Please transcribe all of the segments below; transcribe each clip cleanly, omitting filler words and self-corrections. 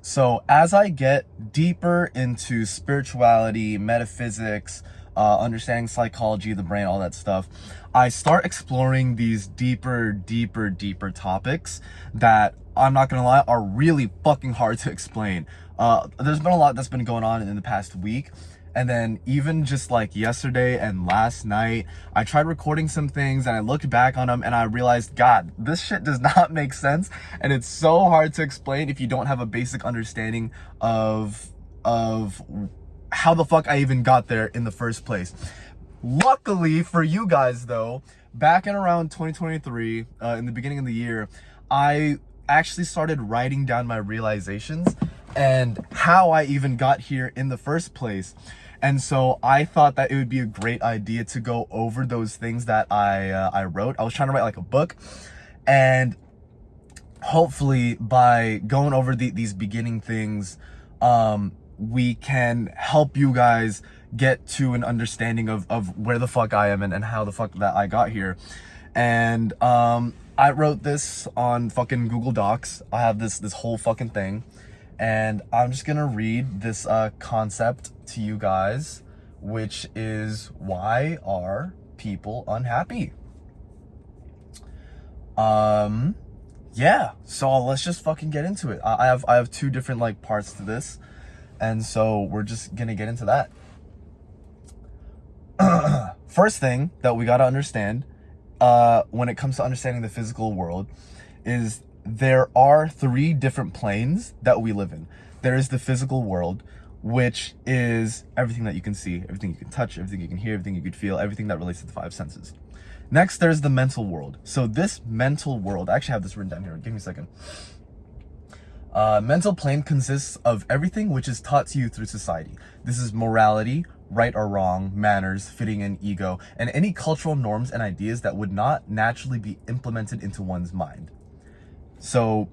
So as I get deeper into spirituality, metaphysics, understanding psychology, the brain, all that stuff, I start exploring these deeper topics that, I'm not gonna lie, are really fucking hard to explain. There's been a lot that's been going on in the past week. And then even just like yesterday and last night, I tried recording some things and I looked back on them and I realized, God, this shit does not make sense. And it's so hard to explain if you don't have a basic understanding of how the fuck I even got there in the first place. Luckily for you guys though, back in around 2023, in the beginning of the year, I actually started writing down my realizations and how I even got here in the first place. And so I thought that it would be a great idea to go over those things that I wrote. I was trying to write like a book, and hopefully by going over these beginning things, we can help you guys get to an understanding of where the fuck I am and how the fuck that I got here. And I wrote this on fucking Google Docs. I have this whole fucking thing, and I'm just gonna read this concept to you guys, which is, why are people unhappy? Yeah, so let's just fucking get into it. I have two different like parts to this, and so we're just gonna get into that. First thing that we gotta understand when it comes to understanding the physical world is there are three different planes that we live in. There is the physical world, which is everything that you can see, everything you can touch, everything you can hear, everything you can feel, everything that relates to the five senses. Next, there's the mental world. So this mental world, I actually have this written down here. Give me a second. Mental plane consists of everything which is taught to you through society. This is morality, right or wrong, manners, fitting in, ego, and any cultural norms and ideas that would not naturally be implemented into one's mind. So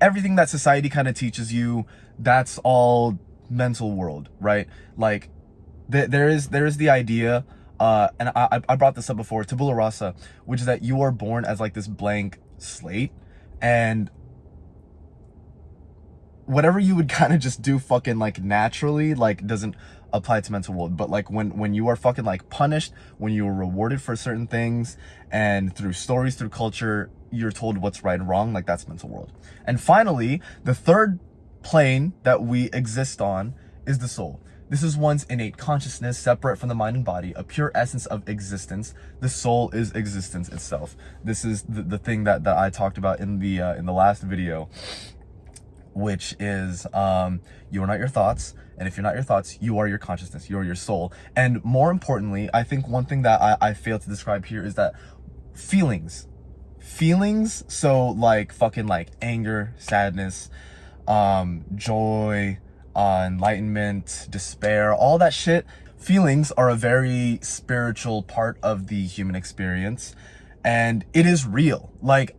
everything that society kind of teaches you, that's all mental world, right? Like there is the idea, and I brought this up before, tabula rasa, which is that you are born as like this blank slate, and whatever you would kind of just do fucking like naturally, like doesn't apply to mental world. But like when you are fucking like punished, when you are rewarded for certain things, and through stories, through culture, you're told what's right and wrong, like that's mental world. And finally, the third plane that we exist on is the soul. This is one's innate consciousness, separate from the mind and body, a pure essence of existence. The soul is existence itself. This is the thing that I talked about in the last video, which is you are not your thoughts, and if you're not your thoughts, you are your consciousness, you are your soul. And more importantly, I think one thing that I failed to describe here is that feelings, so like fucking like anger, sadness, joy, enlightenment, despair, all that shit, feelings are a very spiritual part of the human experience, and it is real. Like,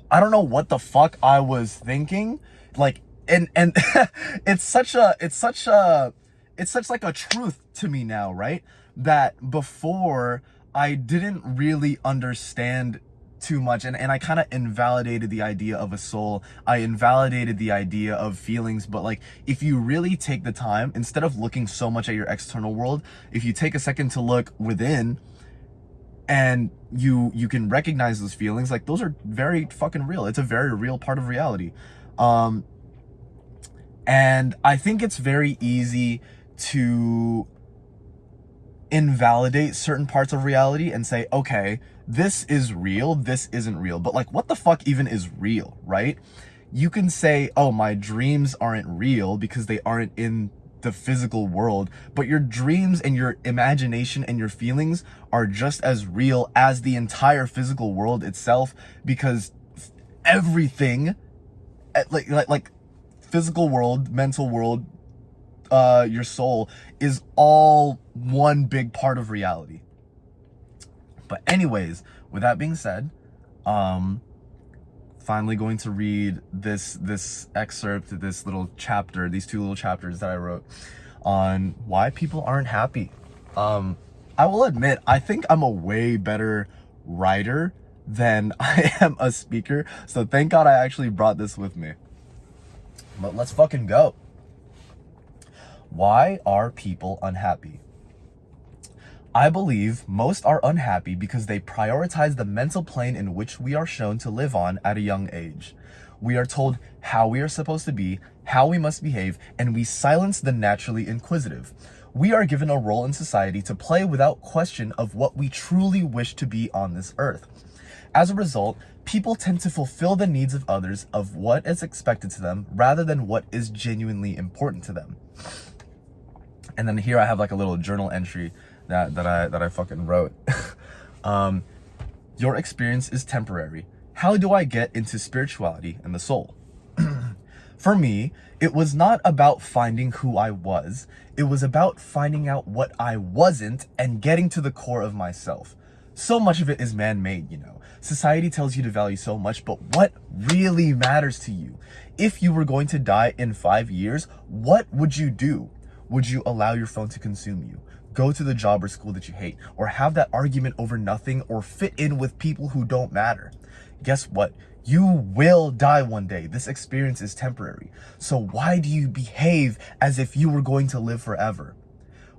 I don't know what the fuck I was thinking, like, and it's such like a truth to me now, right? That before I didn't really understand too much, and I kind of invalidated the idea of a soul. I invalidated the idea of feelings. But like, if you really take the time, instead of looking so much at your external world, if you take a second to look within, and you can recognize those feelings, like those are very fucking real. It's a very real part of reality. And I think it's very easy to invalidate certain parts of reality and say, okay, this is real, this isn't real. But like, what the fuck even is real, right? You can say, oh, my dreams aren't real because they aren't in the physical world, but your dreams and your imagination and your feelings are just as real as the entire physical world itself, because everything, like physical world, mental world, your soul is all one big part of reality. But anyways, with that being said, finally going to read this excerpt, this little chapter, these two little chapters that I wrote on why people aren't happy. I will admit, I think I'm a way better writer than I am a speaker, so thank God I actually brought this with me. But let's fucking go. Why are people unhappy? I believe most are unhappy because they prioritize the mental plane in which we are shown to live on at a young age. We are told how we are supposed to be, how we must behave, and we silence the naturally inquisitive. We are given a role in society to play without question of what we truly wish to be on this earth. As a result, people tend to fulfill the needs of others of what is expected to them rather than what is genuinely important to them. And then here I have like a little journal entry that I fucking wrote. Your experience is temporary. How do I get into spirituality and the soul? For me, it was not about finding who I was. It was about finding out what I wasn't and getting to the core of myself. So much of it is man-made, you know. Society tells you to value so much, but what really matters to you? If you were going to die in 5 years, what would you do? Would you allow your phone to consume you? Go to the job or school that you hate? Or have that argument over nothing or fit in with people who don't matter? Guess what? You will die one day. This experience is temporary. So why do you behave as if you were going to live forever?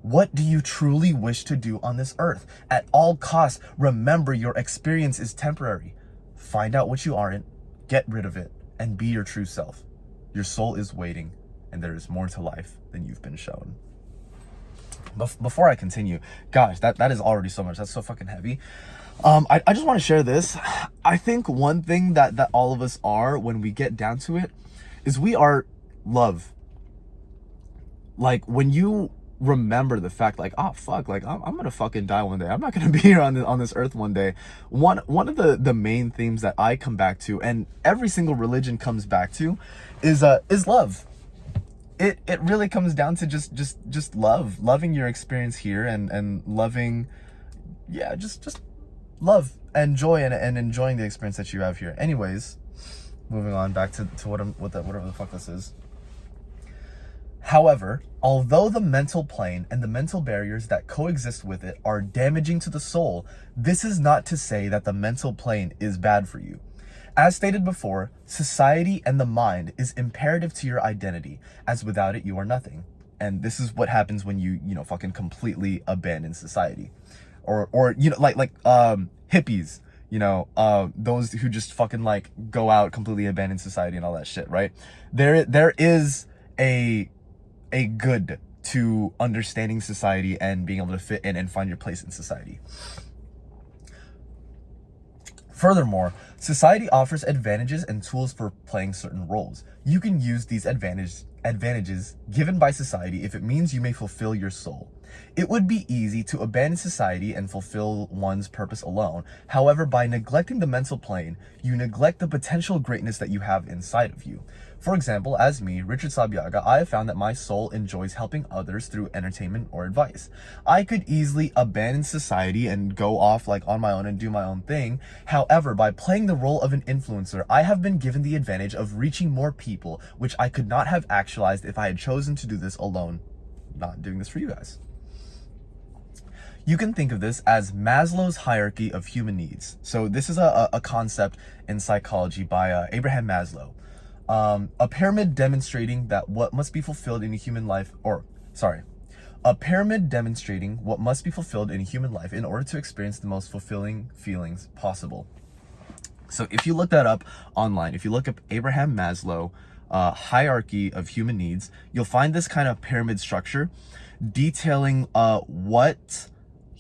What do you truly wish to do on this earth? At all costs, remember your experience is temporary. Find out what you aren't, get rid of it, and be your true self. Your soul is waiting, and there is more to life than you've been shown. Before I continue, gosh, that is already so much. That's so fucking heavy. I just want to share this. I think one thing that all of us are when we get down to it is we are love. Like when you remember the fact like, oh fuck, like I'm gonna fucking die one day. I'm not gonna be here on this earth one day. One of the main themes that I come back to, and every single religion comes back to, is love. It really comes down to just loving your experience here and loving, yeah, just love and joy and enjoying the experience that you have here. Anyways, moving on back to whatever the fuck this is. However, although the mental plane and the mental barriers that coexist with it are damaging to the soul, this is not to say that the mental plane is bad for you. As stated before, society and the mind is imperative to your identity, as without it you are nothing. And this is what happens when you fucking completely abandon society. Or like hippies, those who just fucking like go out, completely abandon society and all that shit, right? There is a good to understanding society and being able to fit in and find your place in society. Furthermore, society offers advantages and tools for playing certain roles. You can use these advantages given by society if it means you may fulfill your soul. It would be easy to abandon society and fulfill one's purpose alone. However, by neglecting the mental plane, you neglect the potential greatness that you have inside of you. For example, as me, Richard Sabiaga, I have found that my soul enjoys helping others through entertainment or advice. I could easily abandon society and go off like on my own and do my own thing. However, by playing the role of an influencer, I have been given the advantage of reaching more people, which I could not have actualized if I had chosen to do this alone. Not doing this for you guys. You can think of this as Maslow's hierarchy of human needs. So this is a concept in psychology by Abraham Maslow. A pyramid demonstrating that what must be fulfilled in a human life, a pyramid demonstrating what must be fulfilled in a human life in order to experience the most fulfilling feelings possible. So if you look that up online, if you look up Abraham Maslow, hierarchy of human needs, you'll find this kind of pyramid structure detailing what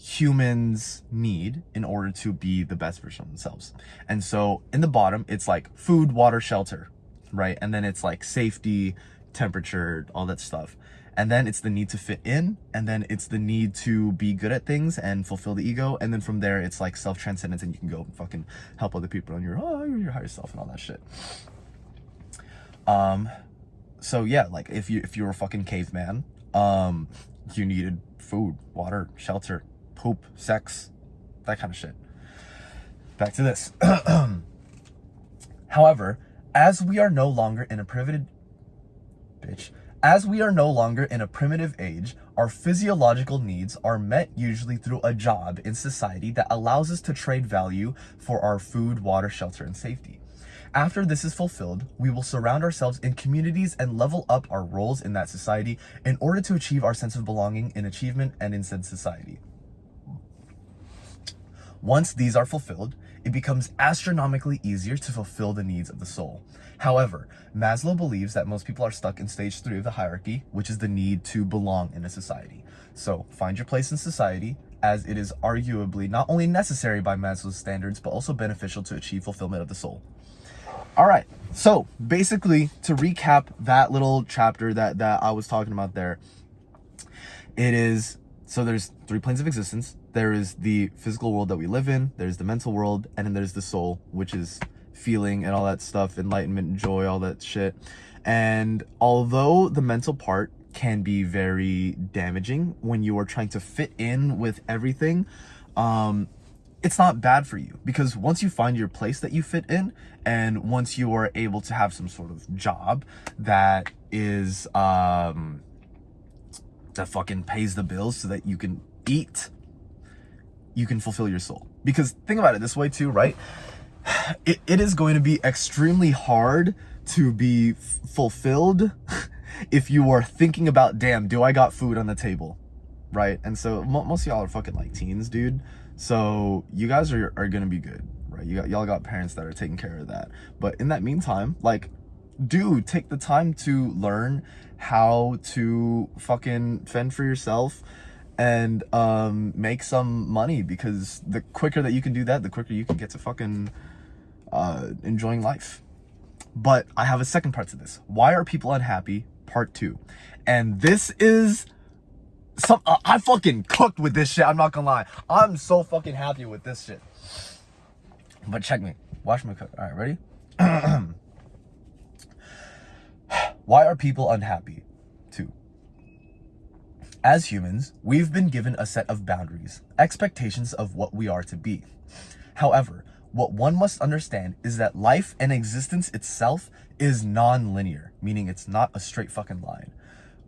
humans need in order to be the best version of themselves. And so in the bottom, it's like food, water, shelter, right? And then it's like safety, temperature, all that stuff. And then it's the need to fit in, and then it's the need to be good at things and fulfill the ego. And then from there, it's like self-transcendence, and you can go fucking help other people on your higher self and all that shit. So yeah, like if you were a fucking caveman, you needed food, water, shelter, poop, sex, that kind of shit. Back to this. However, as we are no longer in a primitive age, our physiological needs are met usually through a job in society that allows us to trade value for our food, water, shelter, and safety. After this is fulfilled, we will surround ourselves in communities and level up our roles in that society in order to achieve our sense of belonging in achievement and in said society. Once these are fulfilled, it becomes astronomically easier to fulfill the needs of the soul. However, Maslow believes that most people are stuck in stage 3 of the hierarchy, which is the need to belong in a society. So find your place in society, as it is arguably not only necessary by Maslow's standards, but also beneficial to achieve fulfillment of the soul. All right, so basically, to recap that little chapter that I was talking about there, it is, so there's 3 planes of existence. There is the physical world that we live in, there's the mental world, and then there's the soul, which is feeling and all that stuff, enlightenment, joy, all that shit. And although the mental part can be very damaging when you are trying to fit in with everything, it's not bad for you, because once you find your place that you fit in, and once you are able to have some sort of job that is that fucking pays the bills so that you can eat, you can fulfill your soul. Because think about it this way too, right? It is going to be extremely hard to be fulfilled if you are thinking about, damn, do I got food on the table, right? And so most of y'all are fucking like teens, dude. So you guys are gonna be good, right? Y'all got parents that are taking care of that. But in that meantime, like, dude, take the time to learn how to fucking fend for yourself and make some money, because the quicker that you can do that, the quicker you can get to fucking enjoying life. But I have a second part to this. Why are people unhappy? Part 2. And this is some I fucking cooked with this shit. I'm not gonna lie. I'm so fucking happy with this shit. But check me. Watch me cook. All right, ready? Why are people unhappy? 2. As humans, we've been given a set of boundaries, expectations of what we are to be. However, what one must understand is that life and existence itself is non-linear, meaning it's not a straight fucking line.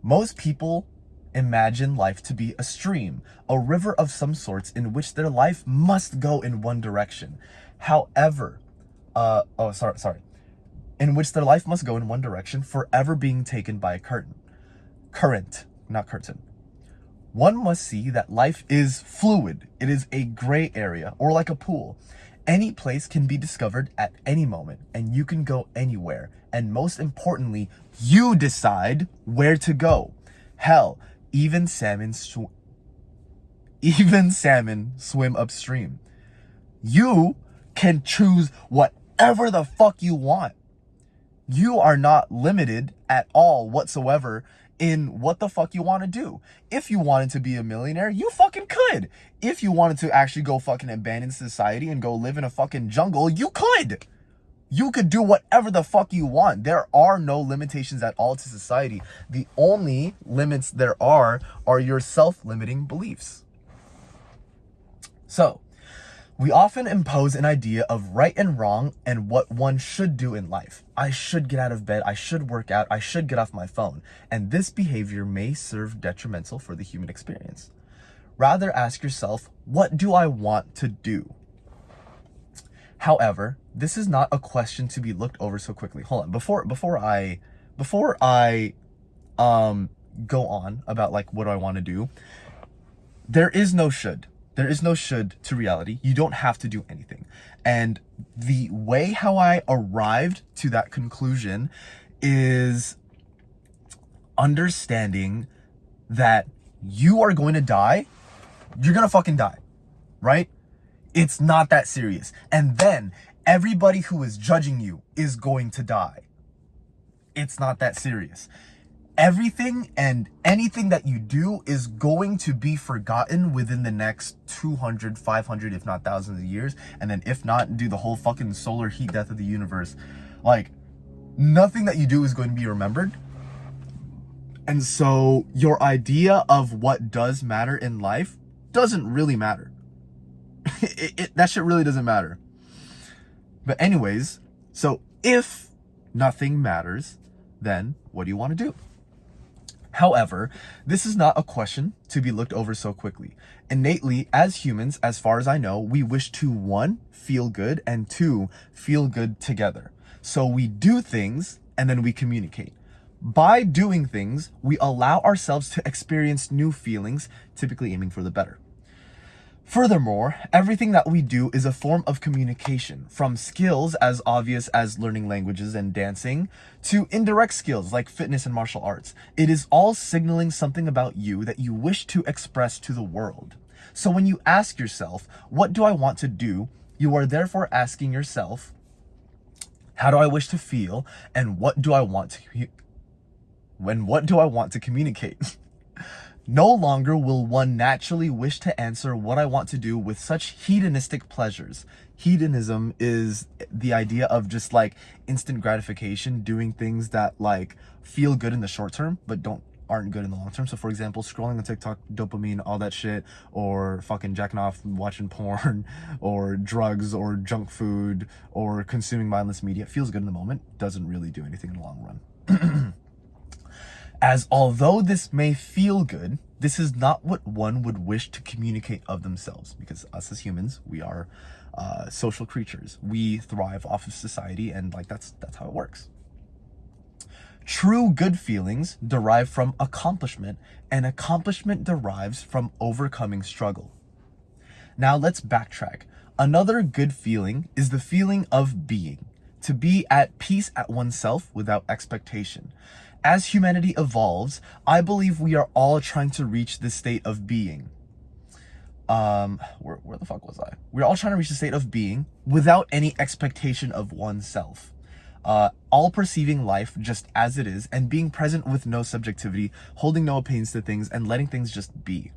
Most people imagine life to be a stream, a river of some sorts in which their life must go in one direction. However, in which their life must go in one direction, forever being taken by a current, not curtain. One must see that life is fluid. It is a gray area, or like a pool. Any place can be discovered at any moment, and you can go anywhere. And most importantly, you decide where to go. Hell, even salmon swim upstream. You can choose whatever the fuck you want. You are not limited at all whatsoever in what the fuck you want to do. If you wanted to be a millionaire, you fucking could. If you wanted to actually go fucking abandon society and go live in a fucking jungle, you could. You could do whatever the fuck you want. There are no limitations at all to society. The only limits there are your self-limiting beliefs. So, we often impose an idea of right and wrong and what one should do in life. I should get out of bed, I should work out, I should get off my phone. And this behavior may serve detrimental for the human experience. Rather ask yourself, what do I want to do? However, this is not a question to be looked over so quickly. Hold on, before I go on about like what do I want to do, there is no should. There is no should to reality. You don't have to do anything. And the way how I arrived to that conclusion is understanding that you are going to die. You're going to fucking die, right? It's not that serious. And then everybody who is judging you is going to die. It's not that serious. Everything and anything that you do is going to be forgotten within the next 200, 500, if not thousands of years. And then if not, do the whole fucking solar heat death of the universe. Like, nothing that you do is going to be remembered. And so your idea of what does matter in life doesn't really matter. That shit really doesn't matter. But anyways, so if nothing matters, then what do you want to do? However, this is not a question to be looked over so quickly. Innately, as humans, as far as I know, we wish to 1, feel good, and 2, feel good together. So we do things and then we communicate. By doing things, we allow ourselves to experience new feelings, typically aiming for the better. Furthermore, everything that we do is a form of communication, from skills as obvious as learning languages and dancing, to indirect skills like fitness and martial arts. It is all signaling something about you that you wish to express to the world. So when you ask yourself, what do I want to do? You are therefore asking yourself, how do I wish to feel? And what do I want to communicate? No longer will one naturally wish to answer what I want to do with such hedonistic pleasures. Hedonism is the idea of just like instant gratification, doing things that like feel good in the short term, but aren't good in the long term. So for example, scrolling on TikTok, dopamine, all that shit, or fucking jacking off, watching porn, or drugs, or junk food, or consuming mindless media. It feels good in the moment, doesn't really do anything in the long run. As although this may feel good, this is not what one would wish to communicate of themselves, because us as humans, we are social creatures. We thrive off of society, and like that's how it works. True good feelings derive from accomplishment, and accomplishment derives from overcoming struggle. Now let's backtrack. Another good feeling is the feeling of being, to be at peace at oneself without expectation. As humanity evolves, I believe we are all trying to reach this state of being. Where the fuck was I? We're all trying to reach the state of being without any expectation of oneself. All perceiving life just as it is and being present with no subjectivity, holding no opinions to things and letting things just be.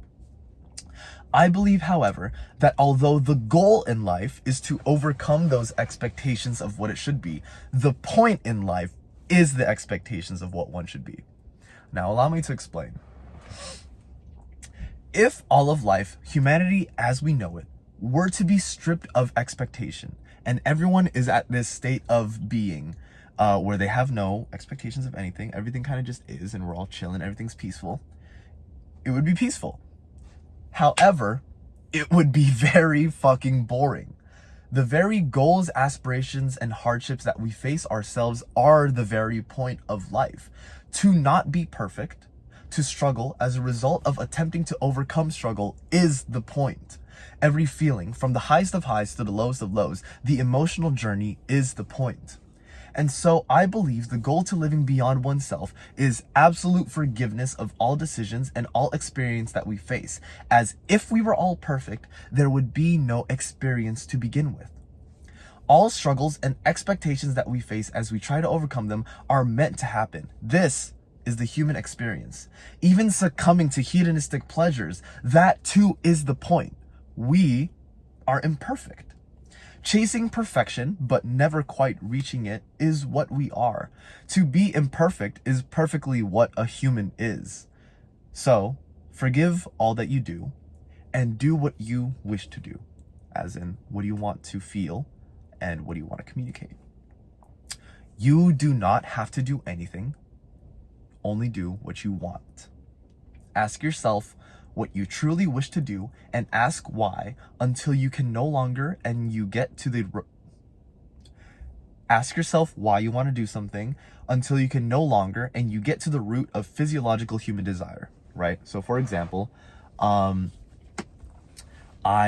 I believe, however, that although the goal in life is to overcome those expectations of what it should be, the point in life is the expectations of what one should be. Now, allow me to explain. If all of life, humanity as we know it, were to be stripped of expectation, and everyone is at this state of being, where they have no expectations of anything, everything kind of just is, and we're all chilling, everything's peaceful, it would be peaceful. However, it would be very fucking boring. The very goals, aspirations, and hardships that we face ourselves are the very point of life. To not be perfect, to struggle as a result of attempting to overcome struggle is the point. Every feeling, from the highest of highs to the lowest of lows, the emotional journey is the point. And so I believe the goal to living beyond oneself is absolute forgiveness of all decisions and all experience that we face, as if we were all perfect, there would be no experience to begin with. All struggles and expectations that we face as we try to overcome them are meant to happen. This is the human experience. Even succumbing to hedonistic pleasures, that too is the point. We are imperfect. Chasing perfection, but never quite reaching it, is what we are. To be imperfect is perfectly what a human is. So, forgive all that you do, and do what you wish to do. As in, what do you want to feel, and what do you want to communicate? You do not have to do anything, only do what you want. Ask yourself what you truly wish to do, and ask why until you can no longer, and you get to the ask yourself why you want to do something until you can no longer, and you get to the root of physiological human desire, right? So for example, I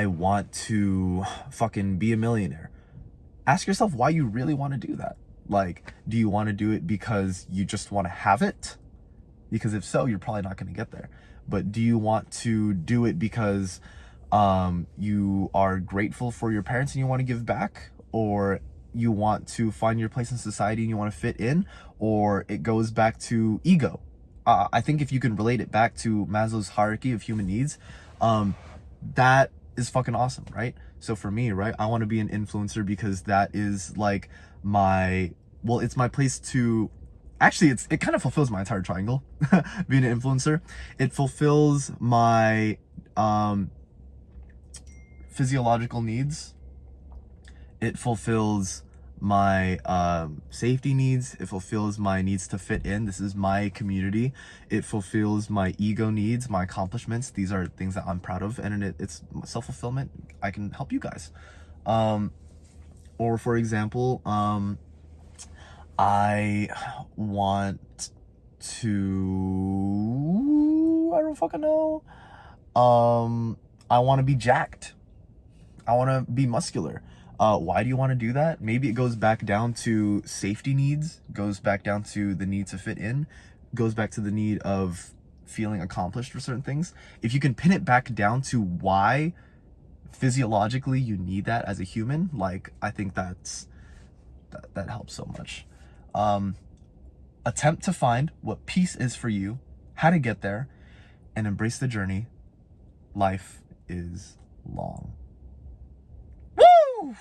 want to fucking be a millionaire. Ask yourself why you really want to do that. Like, do you want to do it because you just want to have it? Because if so, you're probably not going to get there. But do you want to do it because you are grateful for your parents and you want to give back? Or you want to find your place in society and you want to fit in? Or it goes back to ego? I think if you can relate it back to Maslow's hierarchy of human needs, that is fucking awesome, right? So for me, right, I want to be an influencer because that is like it's my place to... Actually, it kind of fulfills my entire triangle, being an influencer. It fulfills my physiological needs. It fulfills my safety needs. It fulfills my needs to fit in. This is my community. It fulfills my ego needs, my accomplishments. These are things that I'm proud of, and it's self-fulfillment. I can help you guys. Or for example, I want to, I don't fucking know. I want to be jacked. I want to be muscular. Why do you want to do that? Maybe it goes back down to safety needs, goes back down to the need to fit in, goes back to the need of feeling accomplished for certain things. If you can pin it back down to why physiologically you need that as a human, like, I think that helps so much. Attempt to find what peace is for you, how to get there, and embrace the journey. Life is long. Woo!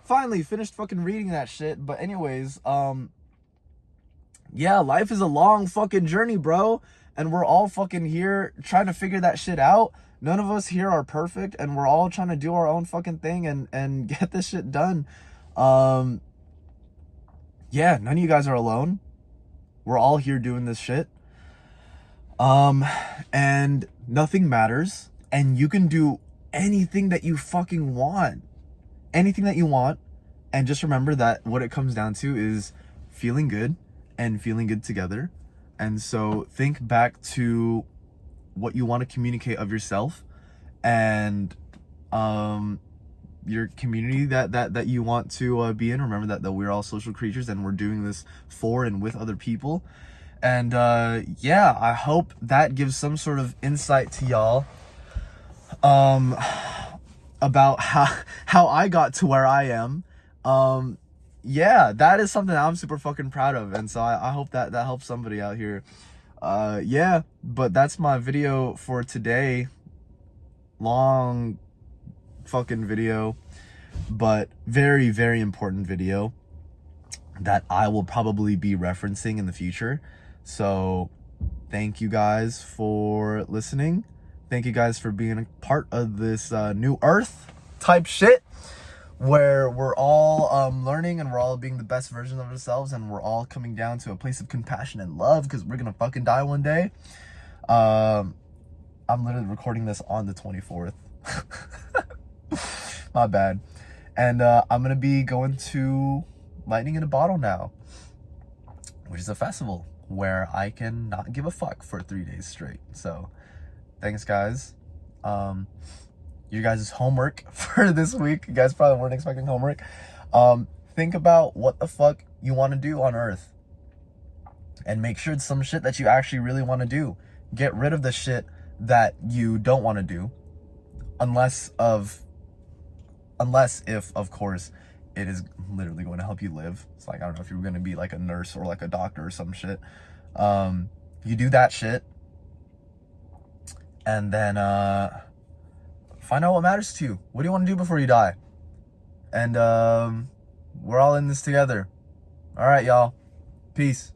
Finally finished fucking reading that shit. But anyways, yeah, life is a long fucking journey, bro. And we're all fucking here trying to figure that shit out. None of us here are perfect, and we're all trying to do our own fucking thing and get this shit done. Yeah, none of you guys are alone. We're all here doing this shit. And nothing matters, and you can do anything that you fucking want. Anything that you want. And just remember that what it comes down to is feeling good and feeling good together. And so think back to what you want to communicate of yourself and your community that you want to be in. Remember that we're all social creatures and we're doing this for and with other people. And yeah, I hope that gives some sort of insight to y'all about how I got to where I am. Yeah, that is something I'm super fucking proud of, and so I hope that helps somebody out here. Yeah, but that's my video for today. Long fucking video, but very, very important video that I will probably be referencing in the future. So thank you guys for listening. Thank you guys for being a part of this new earth type shit, where we're all learning and we're all being the best version of ourselves, and we're all coming down to a place of compassion and love, because we're gonna fucking die one day. I'm literally recording this on the 24th. My bad. And I'm gonna be going to Lightning in a Bottle now, which is a festival where I can not give a fuck for 3 days straight. So thanks, guys. You guys' homework for this week, you guys probably weren't expecting homework. Think about what the fuck you want to do on Earth, and make sure it's some shit that you actually really want to do. Get rid of the shit that you don't want to do, unless if, of course, it is literally going to help you live. It's like, I don't know, if you're going to be like a nurse or like a doctor or some shit. You do that shit, and then find out what matters to you. What do you want to do before you die? And we're all in this together. All right, y'all. Peace.